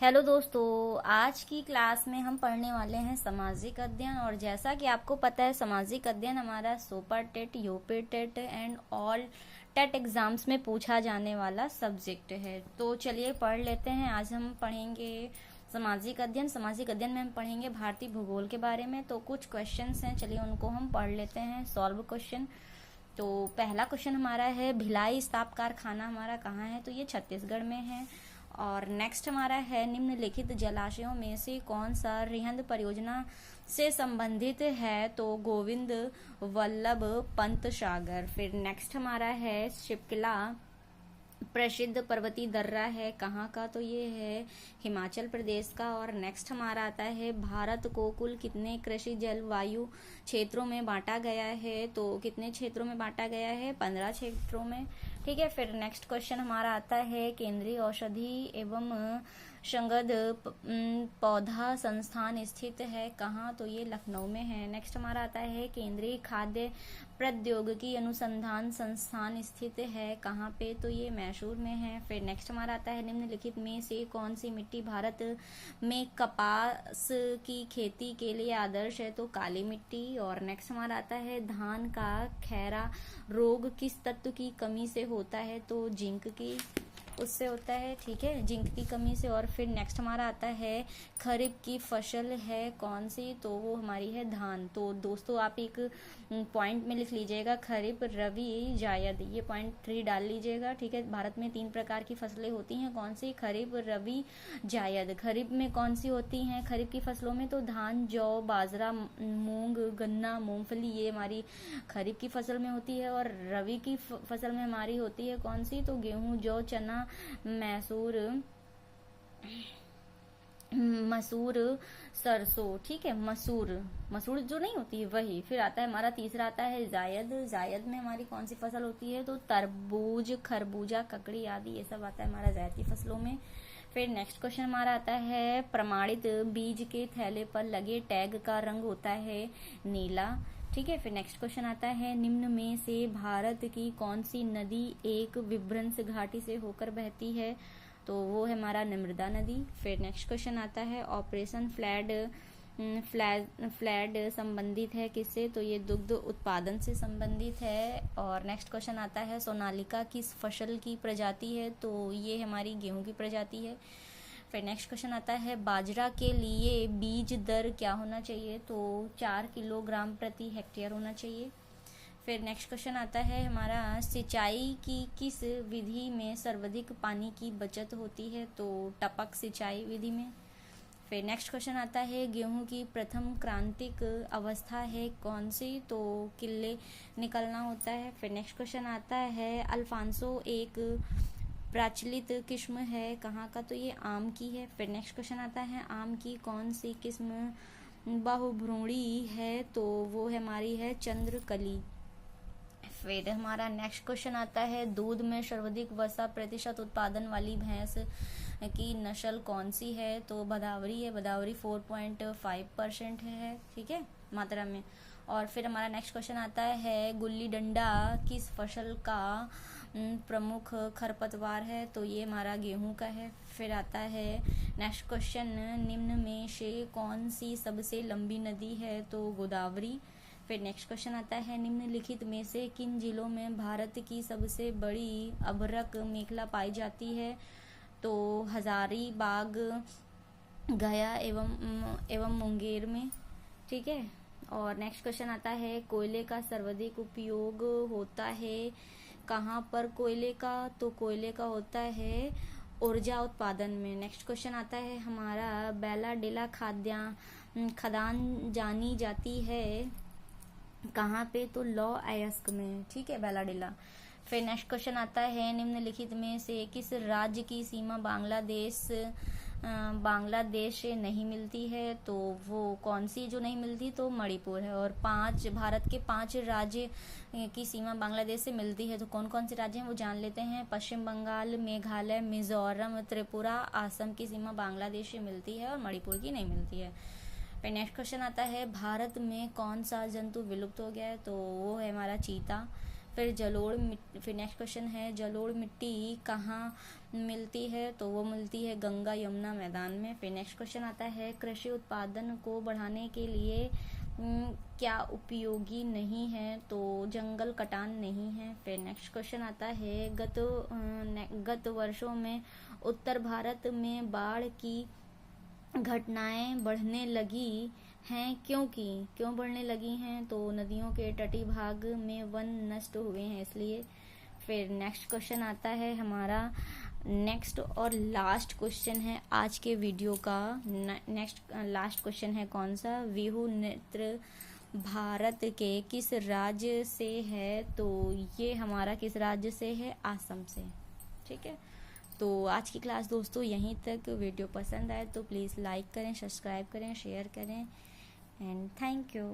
Hello दोस्तों, आज की क्लास में हम पढ़ने वाले हैं सामाजिक अध्ययन। और जैसा कि आपको पता है, सामाजिक अध्ययन हमारा super TET, UP TET and all TET exams में पूछा जाने वाला सब्जेक्ट है। तो चलिए पढ़ लेते हैं। आज हम पढ़ेंगे सामाजिक अध्ययन। सामाजिक अध्ययन में हम पढ़ेंगे भारतीय भूगोल के बारे में। तो कुछ क्वेश्चंस हैं, चलिए उनको हम पढ़ लेते हैं। Solve question. तो पहला क्वेश्चन हमारा है, भिलाई इस्पात कारखाना हमारा कहाँ है? तो ये छत्तीसगढ़ में है। और नेक्स्ट हमारा है, निम्नलिखित जलाशयों में से कौन सा रिहंद परियोजना से संबंधित है? तो गोविंद वल्लभ पंत सागर। फिर नेक्स्ट हमारा है, शिप्किला प्रसिद्ध पर्वतीय दर्रा है कहाँ का? तो ये है हिमाचल प्रदेश का। और नेक्स्ट हमारा आता है, भारत को कुल कितने कृषि जलवायु क्षेत्रों में बांटा गया है? तो कितने क्षेत्रों में बांटा गया है? 15 क्षेत्रों में। ठीक है। फिर नेक्स्ट क्वेश्चन हमारा आता है, केंद्रीय औषधि एवं संगद पौधा संस्थान स्थित है कहाँ? तो ये लखनऊ में है। नेक्स्ट हमारा आता है, केंद्रीय खाद्य प्रौद्योगिकी अनुसंधान संस्थान स्थित है कहाँ पे? तो ये मैसूर में है। फिर नेक्स्ट हमारा आता है, निम्नलिखित में से कौन सी मिट्टी भारत में कपास की खेती के लिए आदर्श है? तो काली मिट्टी। और नेक्स्ट हमारा आता है, धान का खैरा रोग किस तत्व की कमी से होता है? तो जिंक की उससे होता है। ठीक है, जिंक की कमी से। और फिर नेक्स्ट हमारा आता है, खरीफ की फसल है कौन सी? तो वो हमारी है धान। तो दोस्तों आप एक पॉइंट में लिख लीजिएगा, खरीफ, रबी, जायद, ये पॉइंट 3 डाल लीजिएगा। ठीक है। भारत में 3 प्रकार की फसलें होती हैं, कौन सी? खरीफ, रबी, जायद। खरीफ में कौन सी होती हैं खरीफ की फसलों में? तो धान, जौ, बाजरा, मूंग, गन्ना, मूंगफली, ये हमारी खरीफ की फसल में होती है। और रबी की फसल में हमारी होती है कौन सी? तो गेहूं, जौ, चना, मसूर, सरसों। ठीक है, मसूर जो नहीं होती है वही। फिर आता है हमारा तीसरा आता है जायद। जायद में हमारी कौन सी फसल होती है? तो तरबूज, खरबूजा, ककड़ी आदि ये सब आता है हमारा जायद की फसलों में। फिर नेक्स्ट क्वेश्चन हमारा आता है, प्रमाणित बीज के थैले पर लगे टैग का रंग होता है नीला। ठीक है। फिर नेक्स्ट क्वेश्चन आता है, निम्न में से भारत की कौन सी नदी एक विभ्रंश घाटी से होकर बहती है? तो वो है हमारा नर्मदा नदी। फिर नेक्स्ट क्वेश्चन आता है, ऑपरेशन फ्लैड संबंधित है किससे? तो ये दुग्ध उत्पादन से संबंधित है। और नेक्स्ट क्वेश्चन आता है, सोनालिका किस फसल की प्रजाति है? तो ये हमारी गेहूं की प्रजाति है। फिर नेक्स्ट क्वेश्चन आता है, बाजरा के लिए बीज दर क्या होना चाहिए? तो 4 किलोग्राम प्रति हेक्टेयर होना चाहिए। फिर नेक्स्ट क्वेश्चन आता है हमारा, सिंचाई की किस विधि में सर्वाधिक पानी की बचत होती है? तो टपक सिंचाई विधि में। फिर नेक्स्ट क्वेश्चन आता है, गेहूं की प्रथम क्रांतिक अवस्था है कौन सी? तो किल्ले निकलना होता है। फिर नेक्स्ट क्वेश्चन आता है, अल्फांसो एक प्रचलित किस्म है कहाँ का? तो ये आम की है। फिर नेक्स्ट क्वेश्चन आता है, आम की कौन सी किस्म बहुभ्रूणी है? तो वो हमारी है चंद्रकली। फिर हमारा नेक्स्ट क्वेश्चन आता है, दूध में सर्वाधिक वसा प्रतिशत उत्पादन वाली भैंस की नस्ल कौन सी है? तो भदावरी है। भदावरी 4.5% है। ठीक है, मात्रा में। और फिर हमारा नेक्स्ट क्वेश्चन आता है, गुल्ली डंडा किस फसल का प्रमुख खरपतवार है? तो ये हमारा गेहूं का है। फिर आता है नेक्स्ट क्वेश्चन, निम्न में से कौन सी सबसे लंबी नदी है? तो गोदावरी। फिर नेक्स्ट क्वेश्चन आता है, निम्नलिखित में से किन जिलों में भारत की सबसे बड़ी अभ्रक मेखला पाई जाती है? तो हजारीबाग, गया एवं मुंगेर में। ठीक है। और नेक्स्ट क्वेश्चन आता है, कोयले का सर्वाधिक उपयोग होता है कहाँ पर कोयले का? तो कोयले का होता है ऊर्जा उत्पादन में। नेक्स्ट क्वेश्चन आता है हमारा, बैलाडेला खदान जानी जाती है कहाँ पे? तो लॉ अयस्क में। ठीक है, बैलाडेला। फिर नेक्स्ट क्वेश्चन आता है, निम्नलिखित में से किस राज्य की सीमा बांग्लादेश से नहीं मिलती है? तो वो कौन सी जो नहीं मिलती? तो मणिपुर है। और भारत के 5 राज्य की सीमा बांग्लादेश से मिलती है। तो कौन कौन से राज्य हैं वो जान लेते हैं। पश्चिम बंगाल, मेघालय, मिजोरम, त्रिपुरा, असम की सीमा बांग्लादेश से मिलती है और मणिपुर की नहीं मिलती है। फिर नेक्स्ट क्वेश्चन आता है, भारत में कौन सा जंतु विलुप्त हो गया है? तो वो है हमारा चीता। फिर नेक्स्ट क्वेश्चन है जलोढ़ मिट्टी कहाँ मिलती है, तो वो मिलती है गंगा यमुना मैदान में। फिर नेक्स्ट क्वेश्चन आता है कृषि उत्पादन को बढ़ाने के लिए क्या उपयोगी नहीं है, तो जंगल कटान नहीं है। फिर नेक्स्ट क्वेश्चन आता है गत वर्षों में उत्तर भारत में बाढ़ की घटनाएं बढ़ने लगी हैं, क्यों बढ़ने लगी हैं, तो नदियों के तटीय भाग में वन नष्ट हुए हैं इसलिए। फिर नेक्स्ट क्वेश्चन आता है हमारा नेक्स्ट और लास्ट क्वेश्चन है आज के वीडियो का। लास्ट क्वेश्चन है कौन सा, बिहू नृत्य भारत के किस राज्य से है, तो ये हमारा किस राज्य से है, असम से। ठीक है, तो आज की क्लास दोस्तों यहीं तक। वीडियो पसंद आए तो प्लीज़ लाइक करें, सब्सक्राइब करें, शेयर करें एंड थैंक यू।